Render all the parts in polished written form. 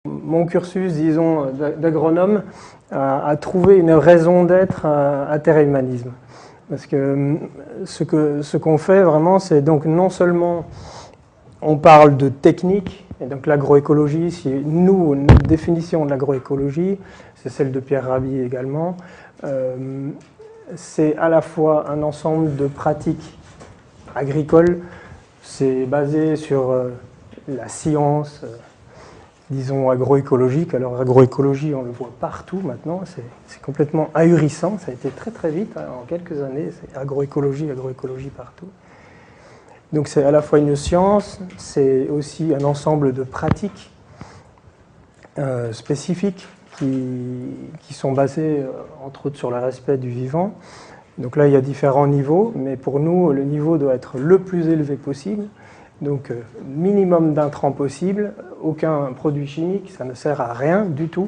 Mon cursus, disons, d'agronome a trouvé une raison d'être à Terre et Humanisme. Parce que ce qu'on fait vraiment, c'est donc non seulement on parle de technique, et donc l'agroécologie, nous, notre définition de l'agroécologie, c'est celle de Pierre Rabhi également, c'est à la fois un ensemble de pratiques agricoles, c'est basé sur la science, disons agroécologique. Alors agroécologie, on le voit partout maintenant, c'est complètement ahurissant, ça a été très très vite, hein, en quelques années, c'est agroécologie partout. Donc c'est à la fois une science, c'est aussi un ensemble de pratiques spécifiques qui sont basées entre autres sur le respect du vivant. Donc là il y a différents niveaux, mais pour nous le niveau doit être le plus élevé possible. Donc minimum d'intrants possible, aucun produit chimique, ça ne sert à rien du tout.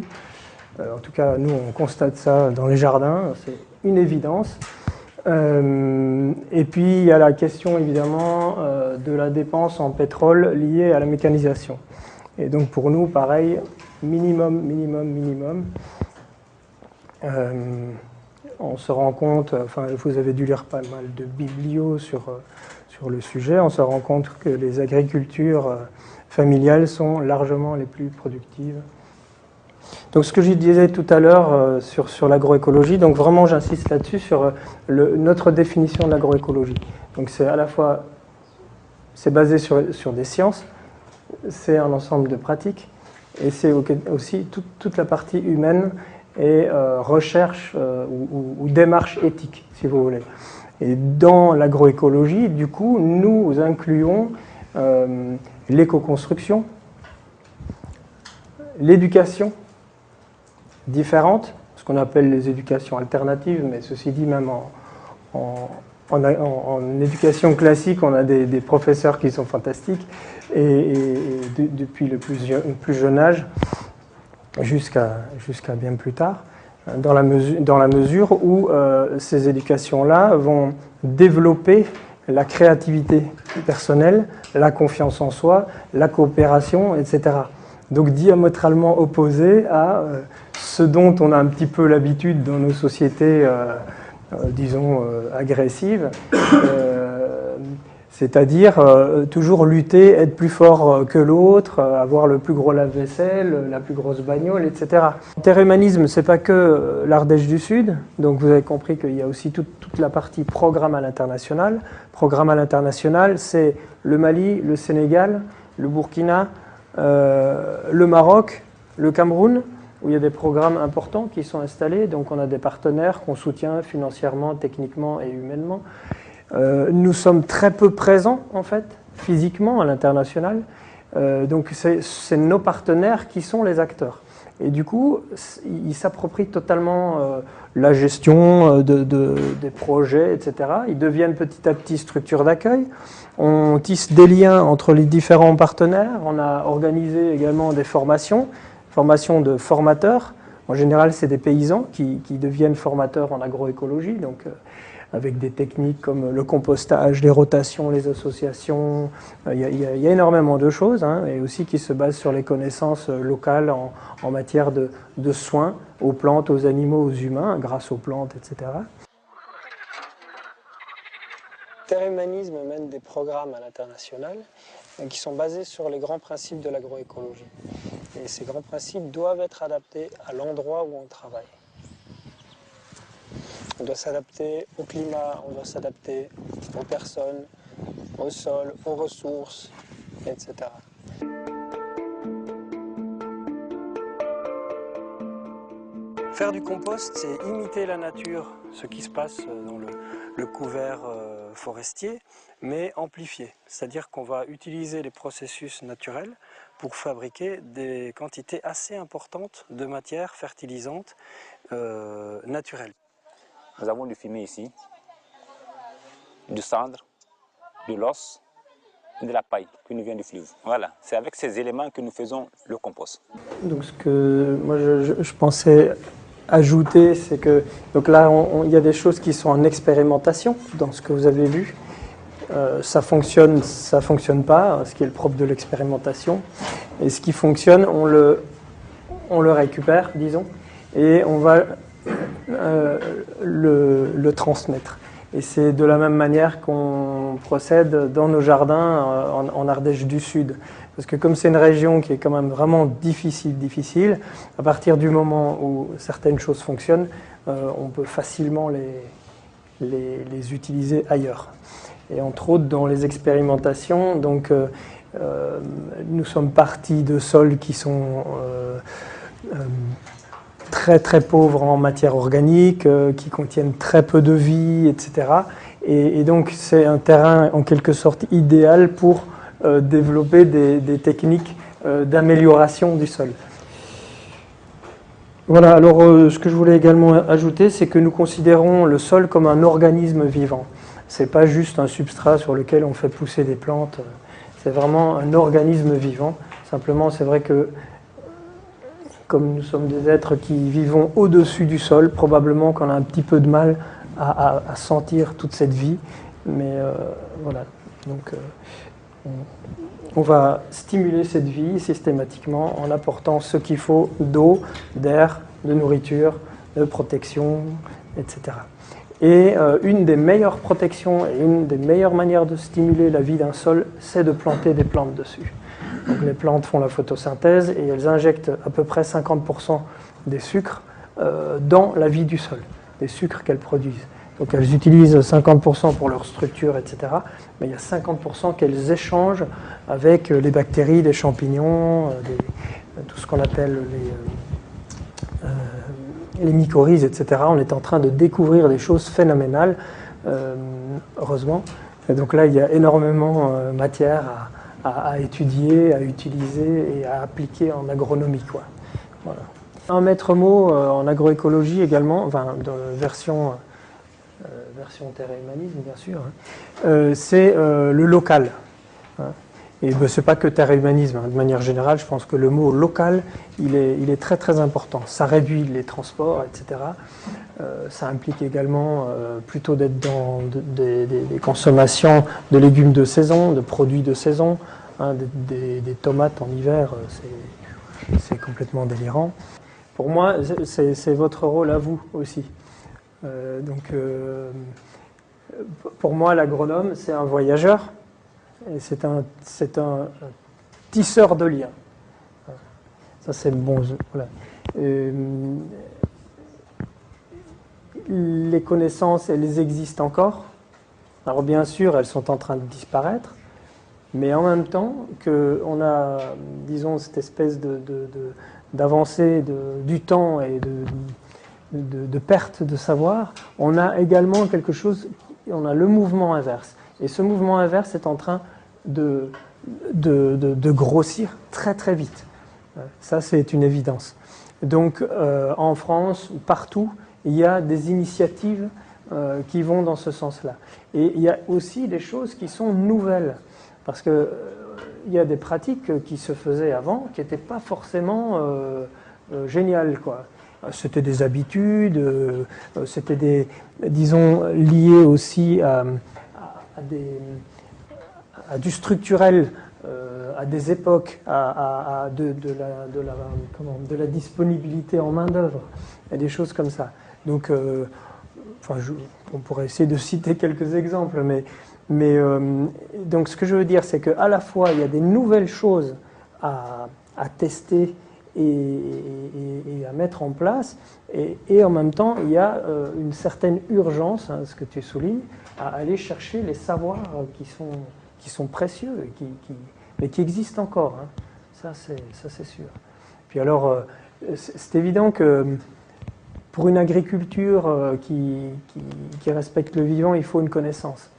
En tout cas nous on constate ça dans les jardins, c'est une évidence. Et puis il y a la question évidemment de la dépense en pétrole liée à la mécanisation. Et donc pour nous pareil, minimum. On se rend compte, enfin vous avez dû lire pas mal de biblios sur le sujet, on se rend compte que les agricultures familiales sont largement les plus productives. Donc ce que je disais tout à l'heure sur l'agroécologie, donc vraiment j'insiste là-dessus sur notre définition de l'agroécologie. Donc c'est à la fois, c'est basé sur des sciences, c'est un ensemble de pratiques, et c'est aussi toute la partie humaine et recherche ou démarche éthique, si vous voulez. Et dans l'agroécologie, du coup, nous incluons l'éco-construction, l'éducation différente, ce qu'on appelle les éducations alternatives, mais ceci dit, même en éducation classique, on a des professeurs qui sont fantastiques, et depuis le plus jeune âge jusqu'à bien plus tard, dans la mesure où ces éducations-là vont développer la créativité personnelle, la confiance en soi, la coopération, etc. Donc diamétralement opposé à ce dont on a un petit peu l'habitude dans nos sociétés, disons, agressives, c'est-à-dire toujours lutter, être plus fort que l'autre, avoir le plus gros lave-vaisselle, la plus grosse bagnole, etc. Terre Humanisme, c'est pas que l'Ardèche du Sud, donc vous avez compris qu'il y a aussi toute la partie programme à l'international. Programme à l'international, c'est le Mali, le Sénégal, le Burkina, le Maroc, le Cameroun, où il y a des programmes importants qui sont installés, donc on a des partenaires qu'on soutient financièrement, techniquement et humainement. Nous sommes très peu présents, en fait, physiquement à l'international. Donc c'est nos partenaires qui sont les acteurs. Et du coup, ils s'approprient totalement la gestion des projets, etc. Ils deviennent petit à petit structure d'accueil. On tisse des liens entre les différents partenaires. On a organisé également des formations de formateurs. En général, c'est des paysans qui deviennent formateurs en agroécologie, donc avec des techniques comme le compostage, les rotations, les associations. Il y a énormément de choses, hein, et aussi qui se basent sur les connaissances locales en matière de soins aux plantes, aux animaux, aux humains, grâce aux plantes, etc. Terre Humanisme mène des programmes à l'international qui sont basés sur les grands principes de l'agroécologie. Et ces grands principes doivent être adaptés à l'endroit où on travaille. On doit s'adapter au climat, on doit s'adapter aux personnes, au sol, aux ressources, etc. Faire du compost, c'est imiter la nature, ce qui se passe dans le couvert forestier, mais amplifié. C'est-à-dire qu'on va utiliser les processus naturels pour fabriquer des quantités assez importantes de matières fertilisantes naturelles. Nous avons du fumier ici, du cendre, de l'os et de la paille qui nous vient du fleuve. Voilà, c'est avec ces éléments que nous faisons le compost. Donc ce que moi je pensais ajouter, c'est que donc là il y a des choses qui sont en expérimentation dans ce que vous avez vu. Ça fonctionne pas, ce qui est le propre de l'expérimentation. Et ce qui fonctionne, on le on le récupère, disons, et on va le transmettre. Et c'est de la même manière qu'on procède dans nos jardins en Ardèche du Sud. Parce que comme c'est une région qui est quand même vraiment difficile, à partir du moment où certaines choses fonctionnent, on peut facilement les utiliser ailleurs. Et entre autres dans les expérimentations, donc, nous sommes partis de sols qui sont très très pauvres en matière organique, qui contiennent très peu de vie, etc. Et donc c'est un terrain en quelque sorte idéal pour développer des techniques d'amélioration du sol. Voilà, alors ce que je voulais également ajouter, c'est que nous considérons le sol comme un organisme vivant. Ce n'est pas juste un substrat sur lequel on fait pousser des plantes, c'est vraiment un organisme vivant. Simplement, c'est vrai que comme nous sommes des êtres qui vivons au-dessus du sol, probablement qu'on a un petit peu de mal à sentir toute cette vie. Mais voilà, donc on va stimuler cette vie systématiquement en apportant ce qu'il faut d'eau, d'air, de nourriture, de protection, etc. Et une des meilleures protections et une des meilleures manières de stimuler la vie d'un sol, c'est de planter des plantes dessus. Donc les plantes font la photosynthèse et elles injectent à peu près 50% des sucres dans la vie du sol, des sucres qu'elles produisent. Donc elles utilisent 50% pour leur structure, etc. Mais il y a 50% qu'elles échangent avec les bactéries, les champignons, tout ce qu'on appelle les mycorhizes, etc. On est en train de découvrir des choses phénoménales, heureusement. Et donc là, il y a énormément matière à étudier, à utiliser et à appliquer en agronomie, quoi. Voilà. Un maître mot en agroécologie également, enfin dans la version terre et humanisme bien sûr, hein, c'est le local. Hein. Et ben, c'est pas que terre et humanisme, hein. De manière générale, je pense que le mot local, il est très très important. Ça réduit les transports, etc. Ça implique également plutôt d'être dans des consommations de légumes de saison, de produits de saison, hein, des tomates en hiver, c'est complètement délirant. Pour moi, c'est votre rôle à vous aussi. Pour moi, l'agronome, c'est un voyageur, et c'est un tisseur de liens. Ça, c'est bon. Voilà. Les connaissances, elles existent encore. Alors bien sûr, elles sont en train de disparaître, mais en même temps qu'on a, disons, cette espèce d'avancée du temps et de perte de savoir, on a également quelque chose, on a le mouvement inverse. Et ce mouvement inverse est en train de grossir très très vite. Ça, c'est une évidence. Donc en France, partout, il y a des initiatives qui vont dans ce sens-là. Et il y a aussi des choses qui sont nouvelles. Parce qu'il y a des pratiques qui se faisaient avant qui n'étaient pas forcément géniales, quoi. C'était des habitudes, c'était disons, liées aussi à du structurel, à des époques, de la disponibilité en main-d'œuvre, et des choses comme ça. Donc, on pourrait essayer de citer quelques exemples, mais donc ce que je veux dire, c'est qu'à la fois, il y a des nouvelles choses à tester et à mettre en place, et en même temps, il y a une certaine urgence, hein, ce que tu soulignes, à aller chercher les savoirs qui sont précieux, mais qui existent encore. Hein. Ça, c'est sûr. Puis alors, c'est évident que pour une agriculture qui respecte le vivant, il faut une connaissance.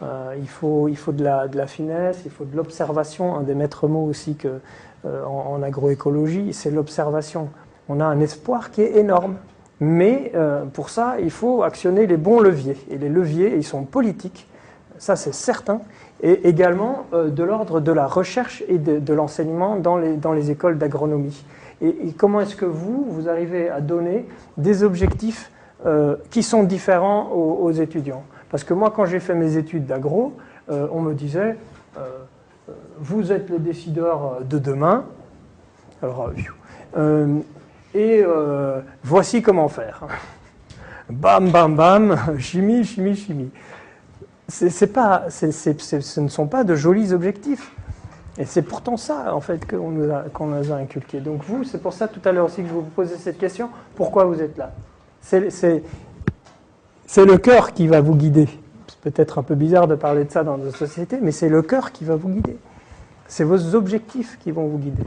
Il faut de la finesse, il faut de l'observation. Un des maîtres mots aussi en agroécologie, c'est l'observation. On a un espoir qui est énorme, mais pour ça, il faut actionner les bons leviers. Et les leviers, ils sont politiques, ça c'est certain, et également de l'ordre de la recherche et de l'enseignement dans les écoles d'agronomie. Et comment est-ce que vous arrivez à donner des objectifs qui sont différents aux étudiants? Parce que moi, quand j'ai fait mes études d'agro, on me disait vous êtes les décideurs de demain. Alors, Voici comment faire. Bam, bam, bam, chimie, chimie, chimie. Ce ne sont pas de jolis objectifs. Et c'est pourtant ça, en fait, qu'on nous a inculqué. Donc vous, c'est pour ça tout à l'heure aussi que je vous posais cette question, pourquoi vous êtes là? C'est le cœur qui va vous guider. C'est peut-être un peu bizarre de parler de ça dans nos sociétés, mais c'est le cœur qui va vous guider. C'est vos objectifs qui vont vous guider.